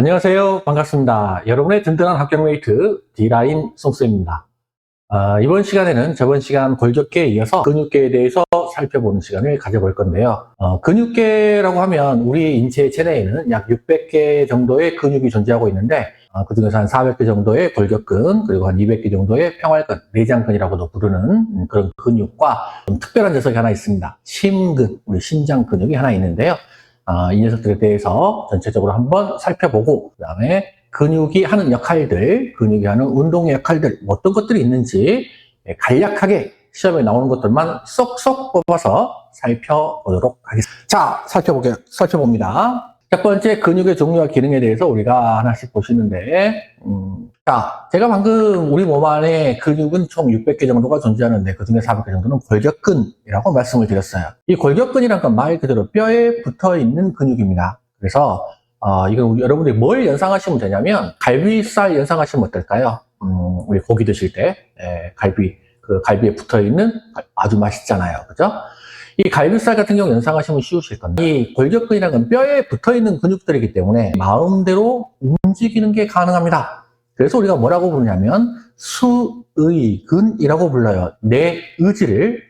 안녕하세요. 반갑습니다. 여러분의 든든한 학경메이트 D라인 송쌤입니다. 이번 시간에는 저번 시간 골격계에 이어서 근육계에 대해서 살펴보는 시간을 가져볼 건데요. 근육계라고 하면 우리 인체 체내에는 약 600개 정도의 근육이 존재하고 있는데 그중에서 한 400개 정도의 골격근, 그리고 한 200개 정도의 평활근, 내장근이라고도 부르는 그런 근육과 좀 특별한 녀석이 하나 있습니다. 심근, 우리 심장 근육이 하나 있는데요. 이 녀석들에 대해서 전체적으로 한번 살펴보고, 그 다음에 근육이 하는 역할들, 근육이 하는 운동의 역할들, 어떤 것들이 있는지 간략하게 시험에 나오는 것들만 쏙쏙 뽑아서 살펴보도록 하겠습니다. 자, 살펴봅니다. 첫 번째, 근육의 종류와 기능에 대해서 우리가 하나씩 보시는데, 자, 제가 방금 우리 몸 안에 근육은 총 600개 정도가 존재하는데 그 중에 400개 정도는 골격근이라고 말씀을 드렸어요. 이 골격근이란 건 말 그대로 뼈에 붙어 있는 근육입니다. 그래서 이건 여러분들이 뭘 연상하시면 되냐면 갈비살 연상하시면 어떨까요? 우리 고기 드실 때 갈비에 붙어 있는 아주 맛있잖아요, 그죠? 이 갈비살 같은 경우 연상하시면 쉬우실 건데, 이 골격근이라는 건 뼈에 붙어 있는 근육들이기 때문에 마음대로 움직이는 게 가능합니다. 그래서 우리가 뭐라고 부르냐면 수의근이라고 불러요. 내 의지를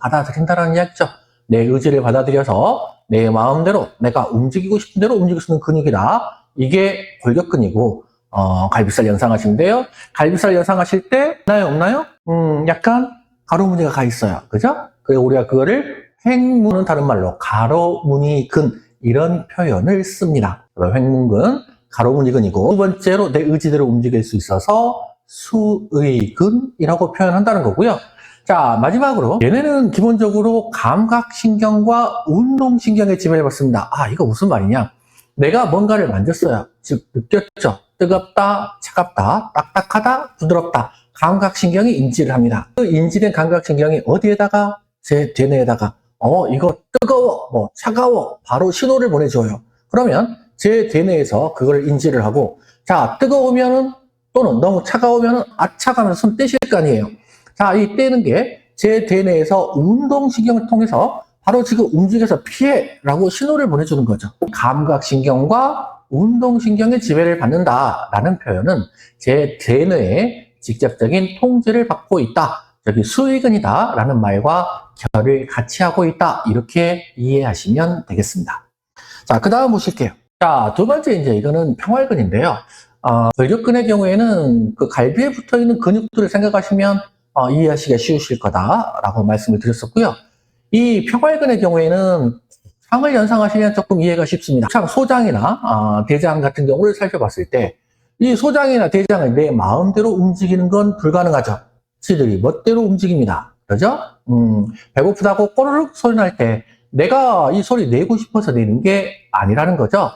받아들인다는 이야기죠. 내 의지를 받아들여서 내 마음대로 내가 움직이고 싶은 대로 움직일 수 있는 근육이다. 이게 골격근이고, 갈비살 연상하시면 돼요. 갈비살 연상하실 때 있나요, 없나요? 약간 가로무늬가 가 있어요. 그죠? 그래서 우리가 그거를 횡문은 다른 말로 가로무늬근 이런 표현을 씁니다. 횡문근, 가로무늬근이고, 두 번째로 내 의지대로 움직일 수 있어서 수의근이라고 표현한다는 거고요. 자, 마지막으로 얘네는 기본적으로 감각신경과 운동신경에 지배를 받습니다. 이거 무슨 말이냐? 내가 뭔가를 만졌어요. 즉 느꼈죠. 뜨겁다, 차갑다, 딱딱하다, 부드럽다. 감각신경이 인지를 합니다. 그 인지된 감각신경이 어디에다가? 제 대뇌에다가 이거 뜨거워, 차가워 바로 신호를 보내줘요. 그러면 제 대뇌에서 그걸 인지를 하고, 자, 뜨거우면은 또는 너무 차가우면은 아차가면서 손 떼실 거 아니에요. 자, 이 떼는 게 제 대뇌에서 운동신경을 통해서 바로 지금 움직여서 피해라고 신호를 보내주는 거죠. 감각신경과 운동신경의 지배를 받는다라는 표현은 제 대뇌에 직접적인 통제를 받고 있다. 여기 수의근이다라는 말과 결을 같이 하고 있다. 이렇게 이해하시면 되겠습니다. 자, 그 다음 보실게요. 자, 두 번째 이제 이거는 평활근인데요. 골격근의 경우에는 그 갈비에 붙어 있는 근육들을 생각하시면 이해하시기가 쉬우실 거다라고 말씀을 드렸었고요. 이 평활근의 경우에는 상을 연상하시면 조금 이해가 쉽습니다. 참 소장이나 대장 같은 경우를 살펴봤을 때 이 소장이나 대장을 내 마음대로 움직이는 건 불가능하죠. 지들이 멋대로 움직입니다. 그죠? 배고프다고 꼬르륵 소리 날 때 내가 이 소리 내고 싶어서 내는 게 아니라는 거죠.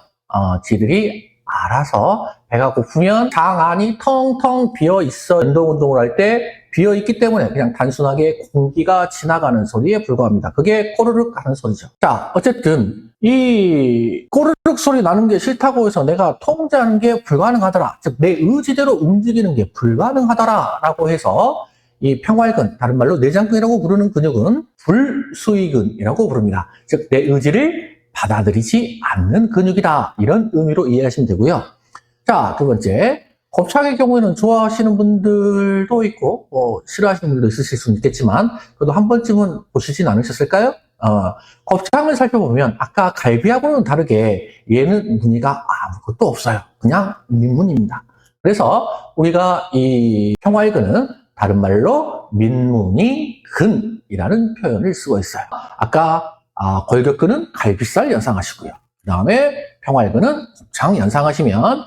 지들이 알아서 배가 고프면 장 안이 텅텅 비어 있어. 운동을 할 때 비어 있기 때문에 그냥 단순하게 공기가 지나가는 소리에 불과합니다. 그게 꼬르륵 하는 소리죠. 자, 어쨌든 이 꼬르륵 소리 나는 게 싫다고 해서 내가 통제하는 게 불가능하더라. 즉 내 의지대로 움직이는 게 불가능하더라라고 해서 이 평활근, 다른 말로 내장근이라고 부르는 근육은 불수의근이라고 부릅니다. 즉 내 의지를 받아들이지 않는 근육이다. 이런 의미로 이해하시면 되고요. 자, 두 번째, 곱창의 경우에는 좋아하시는 분들도 있고 싫어하시는 분들도 있으실 수는 있겠지만 그래도 한 번쯤은 보시진 않으셨을까요? 곱창을 살펴보면 아까 갈비하고는 다르게 얘는 무늬가 아무것도 없어요. 그냥 민무늬입니다. 그래서 우리가 이 평활근은 다른 말로 민무늬근이라는 표현을 쓰고 있어요. 아까 골격근은 갈비살 연상하시고요. 그 다음에 평활근은 곱창 연상하시면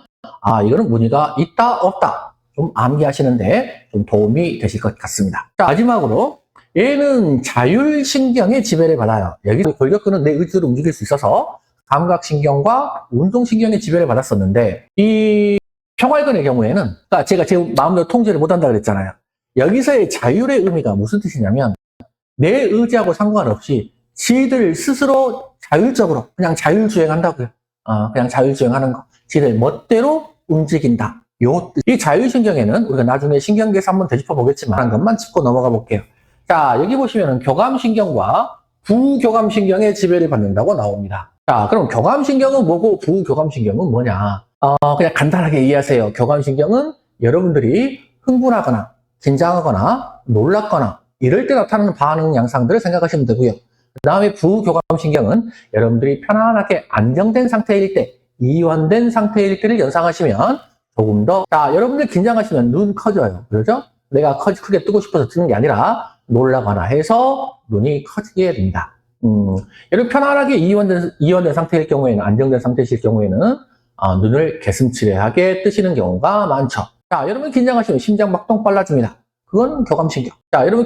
이거는 무늬가 있다 없다 좀 암기하시는데 좀 도움이 되실 것 같습니다. 자, 마지막으로 얘는 자율신경의 지배를 받아요. 여기 골격근은 내 의지로 움직일 수 있어서 감각신경과 운동신경의 지배를 받았었는데 이 평활근의 경우에는 그러니까 제가 제 마음대로 통제를 못한다 그랬잖아요. 여기서의 자율의 의미가 무슨 뜻이냐면 내 의지하고 상관없이 지들 스스로 자율적으로 그냥 자율주행한다고요. 그냥 자율주행하는 거. 지들 멋대로 움직인다. 이 자율신경에는 우리가 나중에 신경계에서 한번 되짚어 보겠지만 한 것만 짚고 넘어가 볼게요. 자, 여기 보시면은 교감신경과 부교감신경의 지배를 받는다고 나옵니다. 자, 그럼 교감신경은 뭐고 부교감신경은 뭐냐? 그냥 간단하게 이해하세요. 교감신경은 여러분들이 흥분하거나 긴장하거나 놀랐거나 이럴 때 나타나는 반응 양상들을 생각하시면 되고요. 그 다음에 부교감신경은 여러분들이 편안하게 안정된 상태일 때, 이완된 상태일 때를 연상하시면 조금 더, 자, 여러분들 긴장하시면 눈 커져요. 그렇죠? 내가 크게 뜨고 싶어서 뜨는 게 아니라 놀라거나 해서 눈이 커지게 됩니다. 여러분 편안하게 이완된 상태일 경우에는, 안정된 상태이실 경우에는 눈을 개슴츠레하게 뜨시는 경우가 많죠. 자, 여러분 긴장하시면 심장 박동 빨라집니다. 그건 교감신경. 자, 여러분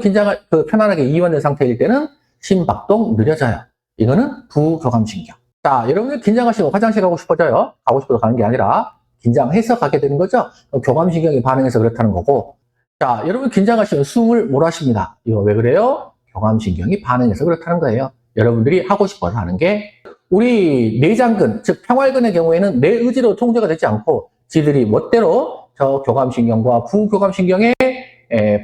편안하게 이완된 상태일 때는 심박동 느려져요. 이거는 부교감신경. 자, 여러분들 긴장하시고 화장실 가고 싶어져요. 가고 싶어서 가는 게 아니라 긴장해서 가게 되는 거죠. 교감신경이 반응해서 그렇다는 거고. 자, 여러분 긴장하시면 숨을 못 하십니다. 이거 왜 그래요? 교감신경이 반응해서 그렇다는 거예요. 여러분들이 하고 싶어서 하는 게, 우리 내장근, 즉 평활근의 경우에는 내 의지로 통제가 되지 않고 지들이 멋대로 저 교감신경과 부교감신경의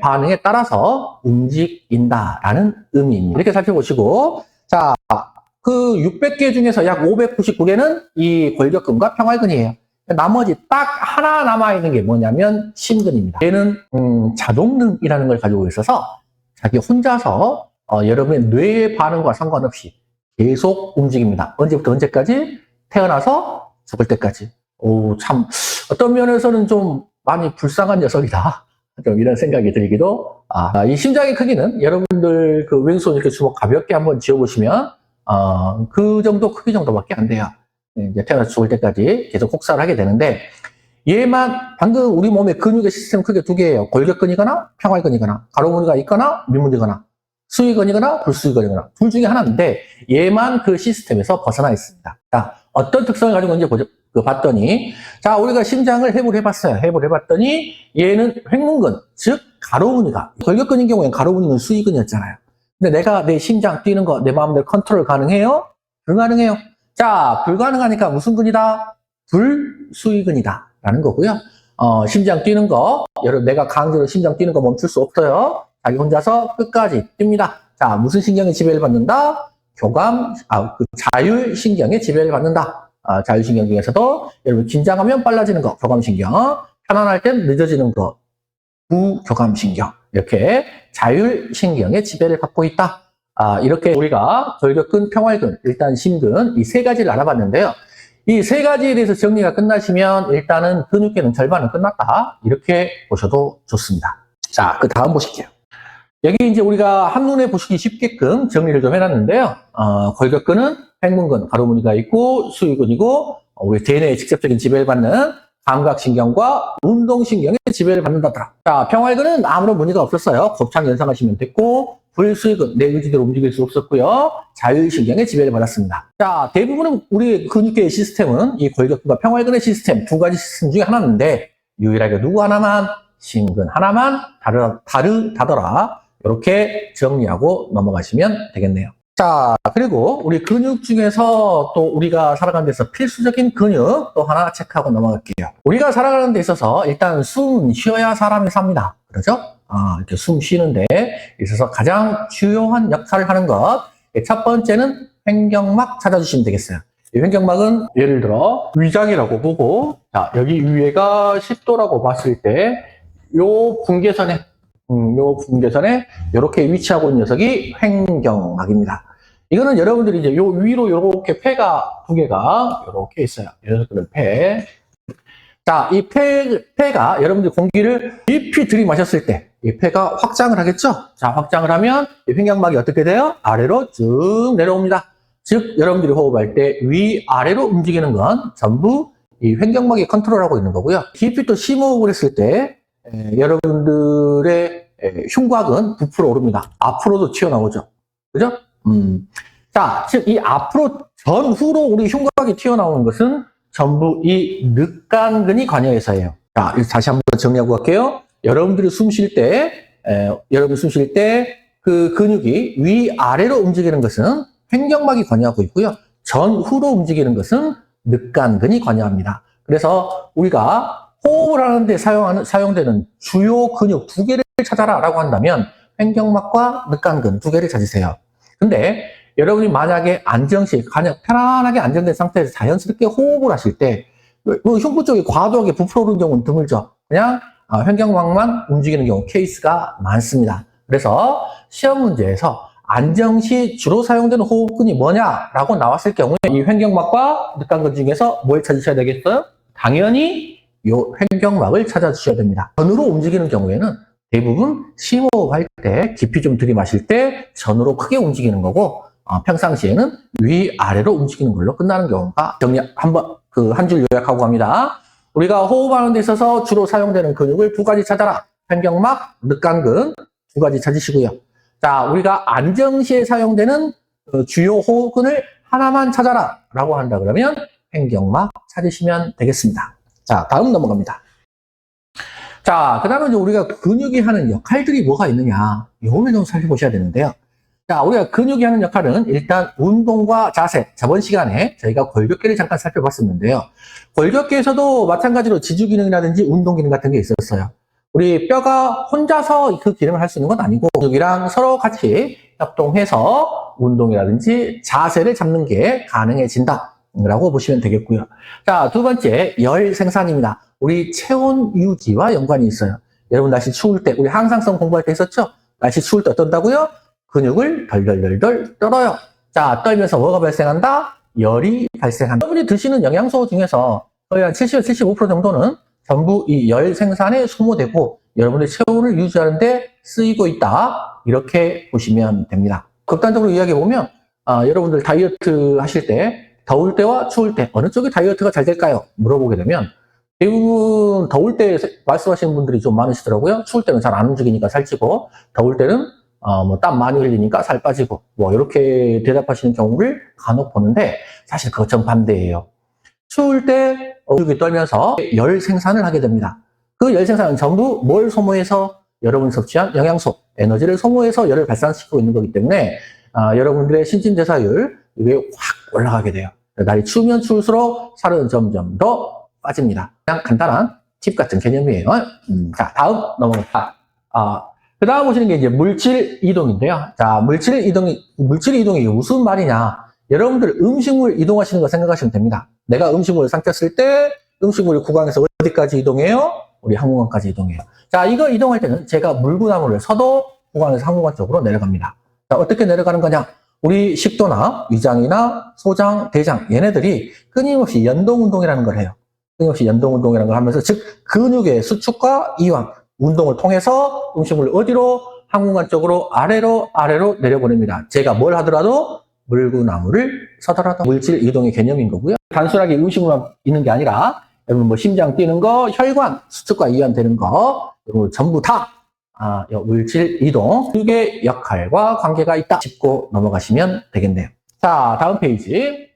반응에 따라서 움직인다라는 의미입니다. 이렇게 살펴보시고, 자, 그 600개 중에서 약 599개는 이 골격근과 평활근이에요. 나머지 딱 하나 남아있는 게 뭐냐면 심근입니다. 얘는 자동능이라는 걸 가지고 있어서 자기 혼자서 여러분의 뇌의 반응과 상관없이 계속 움직입니다. 언제부터 언제까지? 태어나서 죽을 때까지. 오, 참 어떤 면에서는 좀 많이 불쌍한 녀석이다. 좀 이런 생각이 들기도. 이 심장의 크기는 여러분들 그 왼손 이렇게 주먹 가볍게 한번 쥐어보시면 그 정도 크기 정도밖에 안 돼요. 이제 태어나서 죽을 때까지 계속 혹사를 하게 되는데, 얘만 방금 우리 몸의 근육의 시스템 크게 두 개예요. 골격근이거나 평활근이거나 가로무늬가 있거나 밑무늬거나 수위근이거나 불수위근이거나 둘 중에 하나인데, 얘만 그 시스템에서 벗어나 있습니다. 자, 어떤 특성을 가지고 있는지 봤더니, 자, 우리가 심장을 해부를 해봤어요. 해부를 해봤더니 얘는 횡문근, 즉 가로무늬가, 골격근인 경우에는 가로무늬는 수위근이었잖아요. 근데 내가 내 심장 뛰는 거 내 마음대로 컨트롤 가능해요? 불가능해요. 자, 불가능하니까 무슨 근이다? 불수위근이다 라는 거고요. 심장 뛰는 거, 여러분 내가 강제로 심장 뛰는 거 멈출 수 없어요. 자기 혼자서 끝까지 뜁니다. 자, 무슨 신경의 지배를 받는다? 그 자율신경의 지배를 받는다. 자율신경 중에서도 여러분 긴장하면 빨라지는 거, 교감신경. 편안할 땐 늦어지는 거, 부교감신경. 이렇게 자율신경의 지배를 받고 있다. 이렇게 우리가 골격근, 평활근, 일단 심근 이 세 가지를 알아봤는데요. 이 세 가지에 대해서 정리가 끝나시면 일단은 근육계는 절반은 끝났다. 이렇게 보셔도 좋습니다. 자, 그 다음 보실게요. 여기 이제 우리가 한눈에 보시기 쉽게끔 정리를 좀 해놨는데요. 골격근은 횡문근, 가로무늬가 있고 수위근이고, 우리 대뇌에 직접적인 지배를 받는 감각신경과 운동신경의 지배를 받는다더라. 자, 평활근은 아무런 문제가 없었어요. 곱창 연상하시면 됐고, 불수위근, 내 의지대로 움직일 수 없었고요. 자율신경의 지배를 받았습니다. 자, 대부분은 우리 근육계의 시스템은 이 골격근과 평활근의 시스템, 두 가지 시스템 중에 하나인데, 유일하게 누구 하나만, 심근 하나만 다르다더라. 이렇게 정리하고 넘어가시면 되겠네요. 자, 그리고 우리 근육 중에서 또 우리가 살아가는 데서 필수적인 근육 또 하나 체크하고 넘어갈게요. 우리가 살아가는 데 있어서 일단 숨 쉬어야 사람이 삽니다. 그렇죠? 이렇게 숨 쉬는데 있어서 가장 주요한 역할을 하는 것. 첫 번째는 횡격막 찾아주시면 되겠어요. 이 횡격막은 예를 들어 위장이라고 보고, 자, 여기 위에가 10도라고 봤을 때 요 분계선에 이렇게 위치하고 있는 녀석이 횡격막입니다. 이거는 여러분들이 이제 요 위로 이렇게 폐가 두 개가 이렇게 있어요. 녀석들은 폐. 자, 이 폐가 여러분들 공기를 깊이 들이마셨을 때 이 폐가 확장을 하겠죠? 자, 확장을 하면 이 횡격막이 어떻게 돼요? 아래로 쭉 내려옵니다. 즉, 여러분들이 호흡할 때 위아래로 움직이는 건 전부 이 횡격막이 컨트롤하고 있는 거고요. 깊이 또 심호흡을 했을 때 여러분들의 흉곽은 부풀어 오릅니다. 앞으로도 튀어나오죠. 그죠? 자, 즉, 이 앞으로 전후로 우리 흉곽이 튀어나오는 것은 전부 이 늑간근이 관여해서예요. 자, 다시 한번 정리하고 갈게요. 여러분들이 숨 쉴 때, 그 근육이 위아래로 움직이는 것은 횡격막이 관여하고 있고요. 전후로 움직이는 것은 늑간근이 관여합니다. 그래서 우리가 호흡을 하는데 사용되는 주요 근육 두 개를 찾아라 라고 한다면 횡격막과 늑간근 두 개를 찾으세요. 근데 여러분이 만약에 편안하게 안정된 상태에서 자연스럽게 호흡을 하실 때 뭐 흉부 쪽이 과도하게 부풀어오는 경우는 드물죠. 그냥 횡격막만 움직이는 경우 케이스가 많습니다. 그래서 시험 문제에서 안정 시 주로 사용되는 호흡근이 뭐냐라고 나왔을 경우에 이 횡격막과 늑간근 중에서 뭘 찾으셔야 되겠어요? 당연히 이 횡격막을 찾아주셔야 됩니다. 전으로 움직이는 경우에는 대부분 심호흡할 때 깊이 좀 들이마실 때 전으로 크게 움직이는 거고 평상시에는 위아래로 움직이는 걸로 끝나는 경우가 정리 한번 한 줄 요약하고 갑니다. 우리가 호흡하는 데 있어서 주로 사용되는 근육을 두 가지 찾아라. 횡격막, 늑간근 두 가지 찾으시고요. 자, 우리가 안정시에 사용되는 주요 호흡근을 하나만 찾아라 라고 한다 그러면 횡격막 찾으시면 되겠습니다. 자, 다음 넘어갑니다. 자, 그 다음에 이제 우리가 근육이 하는 역할들이 뭐가 있느냐 이거를 좀 살펴보셔야 되는데요. 자, 우리가 근육이 하는 역할은 일단 운동과 자세. 저번 시간에 저희가 골격계를 잠깐 살펴봤었는데요. 골격계에서도 마찬가지로 지주기능이라든지 운동기능 같은 게 있었어요. 우리 뼈가 혼자서 그 기능을 할 수 있는 건 아니고 근육이랑 서로 같이 협동해서 운동이라든지 자세를 잡는 게 가능해진다 라고 보시면 되겠고요. 자, 두 번째 열 생산입니다. 우리 체온 유지와 연관이 있어요. 여러분 날씨 추울 때 우리 항상성 공부할 때 했었죠? 날씨 추울 때 어떤다고요? 근육을 덜덜덜덜 떨어요. 자, 떨면서 뭐가 발생한다? 열이 발생한다. 여러분이 드시는 영양소 중에서 거의 한 70, 75% 정도는 전부 이 열 생산에 소모되고 여러분의 체온을 유지하는데 쓰이고 있다. 이렇게 보시면 됩니다. 극단적으로 이야기해보면 여러분들 다이어트 하실 때 더울 때와 추울 때 어느 쪽이 다이어트가 잘 될까요? 물어보게 되면 대부분 더울 때 말씀하시는 분들이 좀 많으시더라고요. 추울 때는 잘 안 움직이니까 살찌고 더울 때는 뭐 땀 많이 흘리니까 살 빠지고 뭐 이렇게 대답하시는 경우를 간혹 보는데 사실 그거 정반대예요. 추울 때 근육이 떨면서 열 생산을 하게 됩니다. 그 열 생산은 전부 뭘 소모해서 여러분이 섭취한 영양소, 에너지를 소모해서 열을 발산시키고 있는 거기 때문에 여러분들의 신진대사율 이게 확 올라가게 돼요. 날이 추우면 추울수록 살은 점점 더 빠집니다. 그냥 간단한 팁 같은 개념이에요. 자, 다음 넘어갑니다. 그 다음 보시는 게 이제 물질 이동인데요. 자, 물질 이동이 무슨 말이냐. 여러분들 음식물 이동하시는 거 생각하시면 됩니다. 내가 음식물을 삼켰을 때 음식물이 구강에서 어디까지 이동해요? 우리 항문관까지 이동해요. 자, 이거 이동할 때는 제가 물구나무를 서도 구강에서 항문관 쪽으로 내려갑니다. 자, 어떻게 내려가는 거냐? 우리 식도나 위장이나 소장, 대장 얘네들이 끊임없이 연동운동이라는 걸 해요. 끊임없이 연동운동이라는 걸 하면서 즉 근육의 수축과 이완 운동을 통해서 음식물을 어디로? 항문관 쪽으로 아래로 내려보냅니다. 제가 뭘 하더라도 물구나무를 서더라도 물질 이동의 개념인 거고요. 단순하게 음식물만 있는 게 아니라 여러분 뭐 심장 뛰는 거, 혈관, 수축과 이완되는 거 여러분 전부 다 물질 이동 근육의 역할과 관계가 있다 짚고 넘어가시면 되겠네요. 자, 다음 페이지.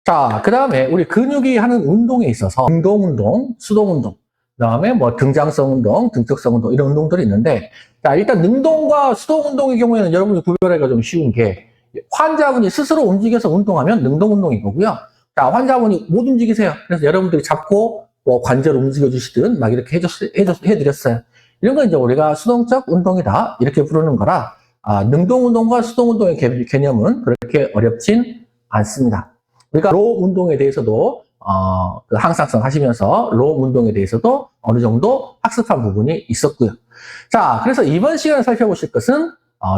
자, 그 다음에 우리 근육이 하는 운동에 있어서 능동운동, 수동운동 그 다음에 뭐 등장성 운동, 등척성 운동 이런 운동들이 있는데 자, 일단 능동과 수동운동의 경우에는 여러분이 구별하기가 좀 쉬운 게 환자분이 스스로 움직여서 운동하면 능동운동인 거고요. 자, 환자분이 못 움직이세요. 그래서 여러분들이 잡고 뭐 관절 움직여 주시든 막 이렇게 해드렸어요. 이런 건 이제 우리가 수동적 운동이다 이렇게 부르는 거라 능동운동과 수동운동의 개념은 그렇게 어렵진 않습니다. 우리가 로 운동에 대해서도 그 항상성 하시면서 로 운동에 대해서도 어느 정도 학습한 부분이 있었고요. 자, 그래서 이번 시간에 살펴보실 것은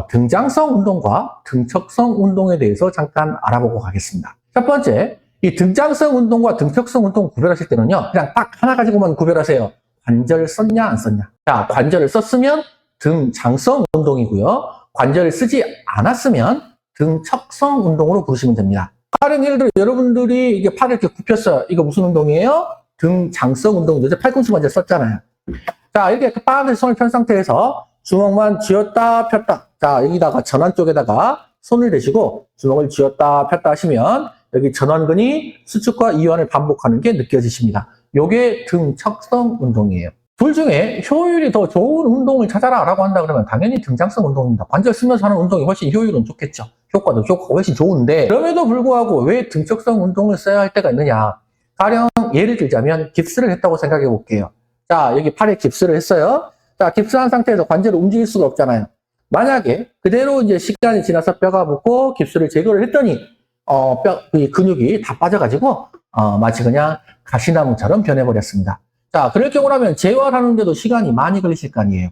등장성 운동과 등척성 운동에 대해서 잠깐 알아보고 가겠습니다. 첫 번째, 이 등장성 운동과 등척성 운동 구별하실 때는요, 그냥 딱 하나 가지고만 구별하세요. 관절 썼냐 안 썼냐. 자, 관절을 썼으면 등장성 운동이고요. 관절을 쓰지 않았으면 등척성 운동으로 부르시면 됩니다. 팔은 예를 들어 여러분들이 이게 팔을 이렇게 굽혔어요. 이거 무슨 운동이에요? 등장성 운동인데 팔꿈치 먼저 썼잖아요. 자, 이렇게 빠르게 손을 편 상태에서 주먹만 쥐었다 폈다. 자, 여기다가 전완 쪽에다가 손을 대시고 주먹을 쥐었다 폈다 하시면 여기 전완근이 수축과 이완을 반복하는 게 느껴지십니다. 요게 등척성 운동이에요. 둘 중에 효율이 더 좋은 운동을 찾아라 라고 한다 그러면 당연히 등장성 운동입니다. 관절 쓰면서 하는 운동이 훨씬 효율은 좋겠죠. 효과가 훨씬 좋은데 그럼에도 불구하고 왜 등척성 운동을 써야 할 때가 있느냐. 가령 예를 들자면 깁스를 했다고 생각해 볼게요. 자, 여기 팔에 깁스를 했어요. 자, 깁스한 상태에서 관절을 움직일 수가 없잖아요. 만약에 그대로 이제 시간이 지나서 뼈가 붙고 깁스를 제거를 했더니 이 근육이 다 빠져가지고, 마치 그냥 가시나무처럼 변해버렸습니다. 자, 그럴 경우라면 재활하는데도 시간이 많이 걸리실 거 아니에요.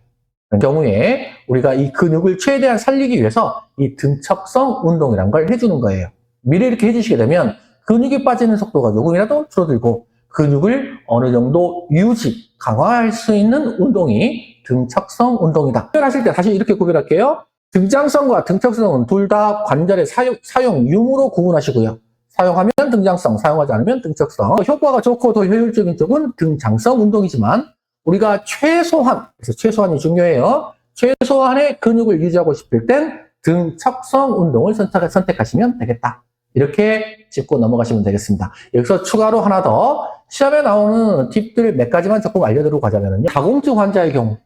그런 경우에 우리가 이 근육을 최대한 살리기 위해서 이 등척성 운동이란 걸 해주는 거예요. 미리 이렇게 해주시게 되면 근육이 빠지는 속도가 조금이라도 줄어들고 근육을 어느 정도 유지, 강화할 수 있는 운동이 등척성 운동이다. 구별하실 때 다시 이렇게 구별할게요. 등장성과 등척성은 둘 다 관절의 사용 유무로 구분하시고요. 사용하면 등장성, 사용하지 않으면 등척성. 효과가 좋고 더 효율적인 쪽은 등장성 운동이지만 우리가 최소한, 그래서 최소한이 중요해요. 최소한의 근육을 유지하고 싶을 땐 등척성 운동을 선택하시면 되겠다. 이렇게 짚고 넘어가시면 되겠습니다. 여기서 추가로 하나 더 시험에 나오는 팁들 몇 가지만 조금 알려드리고 가자면요. 다공증 환자의 경우,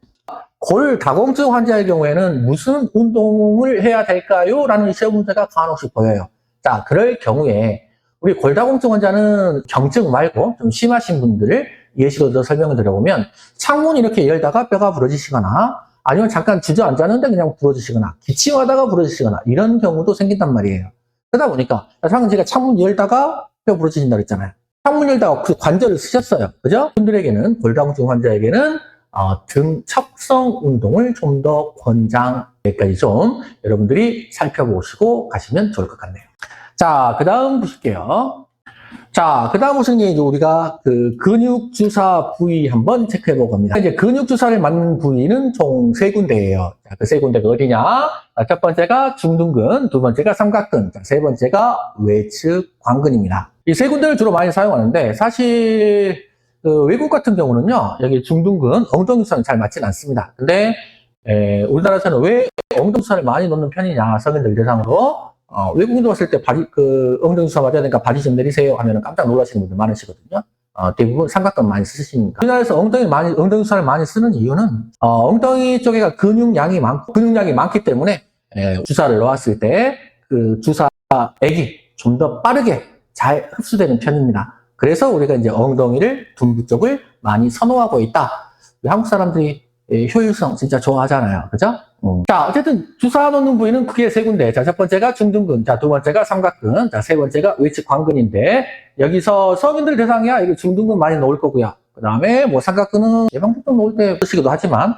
골다공증 환자의 경우에는 무슨 운동을 해야 될까요? 라는 시험 문제가 간혹씩 보여요. 자, 그럴 경우에 우리 골다공증 환자는 경증 말고 좀 심하신 분들을 예시로 설명을 드려보면 창문 이렇게 열다가 뼈가 부러지시거나 아니면 잠깐 주저앉았는데 그냥 부러지시거나 기침하다가 부러지시거나 이런 경우도 생긴단 말이에요. 그러다 보니까 방금 제가 창문 열다가 뼈 부러지신다고 했잖아요. 창문 열다가 그 관절을 쓰셨어요. 그죠? 분들에게는 골다공증 환자에게는 등척성 운동을 좀 더 권장까지 좀 여러분들이 살펴보시고 가시면 좋을 것 같네요. 자, 그 다음 보실게요. 자, 그 다음 보시는 게 이제 우리가 그 근육 주사 부위 한번 체크해 보고 갑니다. 이제 근육 주사를 맞는 부위는 총 3군데예요. 자, 그 3군데가 어디냐? 첫 번째가 중둔근, 두 번째가 삼각근, 세 번째가 외측 광근입니다. 이 3군데를 주로 많이 사용하는데 사실 그 외국 같은 경우는요, 여기 중둔근, 엉덩이 주사는 잘 맞진 않습니다. 근데 우리나라에서는 왜 엉덩이 주사를 많이 놓는 편이냐, 성인들 대상으로. 외국인도 왔을 때 엉덩이 주사 맞아야 되니까 바지 좀 내리세요 하면 깜짝 놀라시는 분들 많으시거든요. 대부분 삼각근 많이 쓰시니까. 우리나라에서 엉덩이 주사를 많이 쓰는 이유는, 엉덩이 쪽에가 근육량이 많기 때문에, 주사를 놓았을 때 그 주사액이 좀 더 빠르게 잘 흡수되는 편입니다. 그래서 우리가 이제 엉덩이를 둔부 쪽을 많이 선호하고 있다. 한국 사람들이 효율성 진짜 좋아하잖아요. 그죠? 자, 어쨌든 주사 놓는 부위는 크게 3군데. 자, 첫 번째가 중둔근, 자, 두 번째가 삼각근, 자, 세 번째가 외측 광근인데 여기서 성인들 대상이야. 이게 중둔근 많이 놓을 거고요. 그 다음에 뭐 삼각근은 예방접종 놓을 때 쓰시기도 하지만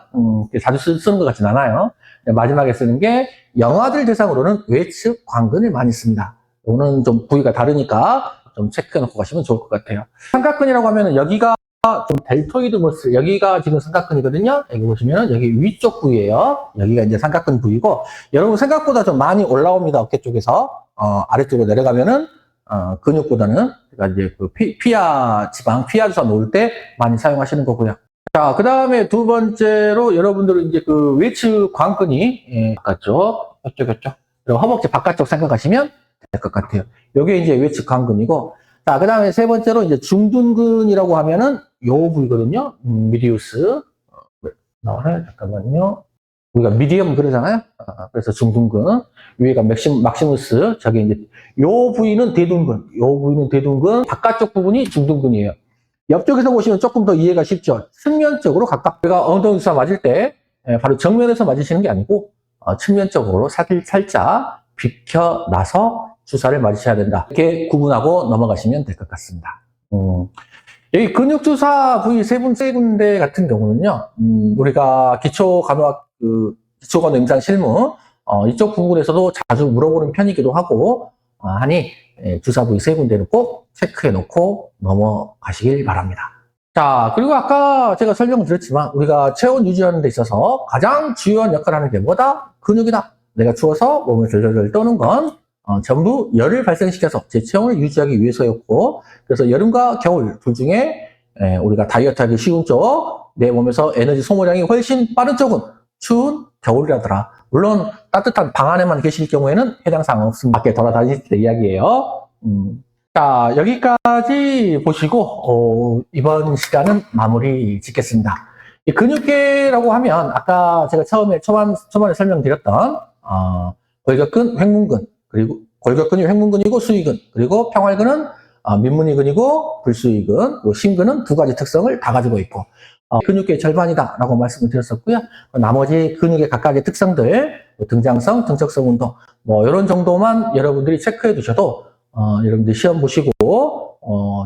자주 쓰는 것 같진 않아요. 마지막에 쓰는 게 영아들 대상으로는 외측 광근을 많이 씁니다. 이거는 좀 부위가 다르니까 좀 체크해 놓고 가시면 좋을 것 같아요. 삼각근이라고 하면은 여기가 좀 델토이드 머슬, 여기가 지금 삼각근이거든요. 여기 보시면 여기 위쪽 부위예요. 여기가 이제 삼각근 부위고, 여러분 생각보다 좀 많이 올라옵니다. 어깨 쪽에서 아래쪽으로 내려가면은 근육보다는 그러니까 이제 그 피하 주사 놓을 때 많이 사용하시는 거고요. 자, 그 다음에 두 번째로 여러분들은 이제 그 외측 광근이 바깥쪽, 이쪽 그리고 허벅지 바깥쪽 생각하시면 될 것 같아요. 이게 이제 외측 광근이고. 자, 그 다음에 세 번째로 이제 중둔근이라고 하면은 요 부위거든요. 미디우스. 나와요? 잠깐만요. 우리가 미디엄 그러잖아요. 그래서 중둔근. 위에가 막시무스. 저기 이제 요 부위는 대둔근. 요 부위는 대둔근. 바깥쪽 부분이 중둔근이에요. 옆쪽에서 보시면 조금 더 이해가 쉽죠. 측면적으로 우리가 엉덩이 주사 맞을 때 바로 정면에서 맞으시는 게 아니고 측면적으로 살짝 비켜나서 주사를 맞으셔야 된다. 이렇게 구분하고 넘어가시면 될 것 같습니다. 여기 근육주사 부위 세 군데 같은 경우는요, 우리가 기초간호학, 기초간호 임상 실무, 이쪽 부분에서도 자주 물어보는 편이기도 하고, 하니, 주사 부위 세 군데를 꼭 체크해 놓고 넘어가시길 바랍니다. 자, 그리고 아까 제가 설명을 드렸지만, 우리가 체온 유지하는 데 있어서 가장 중요한 역할을 하는 게 뭐다? 근육이다. 내가 추워서 몸을 덜덜덜 떠는 건 전부 열을 발생시켜서 제 체온을 유지하기 위해서였고, 그래서 여름과 겨울 둘 중에 우리가 다이어트하기 쉬운 쪽, 내 몸에서 에너지 소모량이 훨씬 빠른 쪽은 추운 겨울이라더라. 물론 따뜻한 방 안에만 계실 경우에는 해당 사항 없습니다. 밖에 돌아다닐 때 이야기예요. 자, 여기까지 보시고 이번 시간은 마무리 짓겠습니다. 이 근육계라고 하면 아까 제가 초반에 설명드렸던 골격근, 횡문근, 그리고 골격근이 횡문근이고 수위근, 그리고 평활근은 민문이근이고 불수위근, 그리고 심근은 두 가지 특성을 다 가지고 있고 근육계의 절반이다 라고 말씀을 드렸었고요. 나머지 근육의 각각의 특성들, 등장성, 등척성 운동 이런 정도만 여러분들이 체크해 두셔도 여러분들 시험 보시고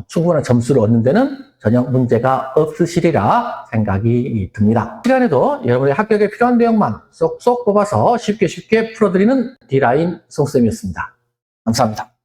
충분한 점수를 얻는 데는 전혀 문제가 없으시리라 생각이 듭니다. 시간에도 여러분의 합격에 필요한 내용만 쏙쏙 뽑아서 쉽게 풀어드리는 D라인 송쌤이었습니다. 감사합니다.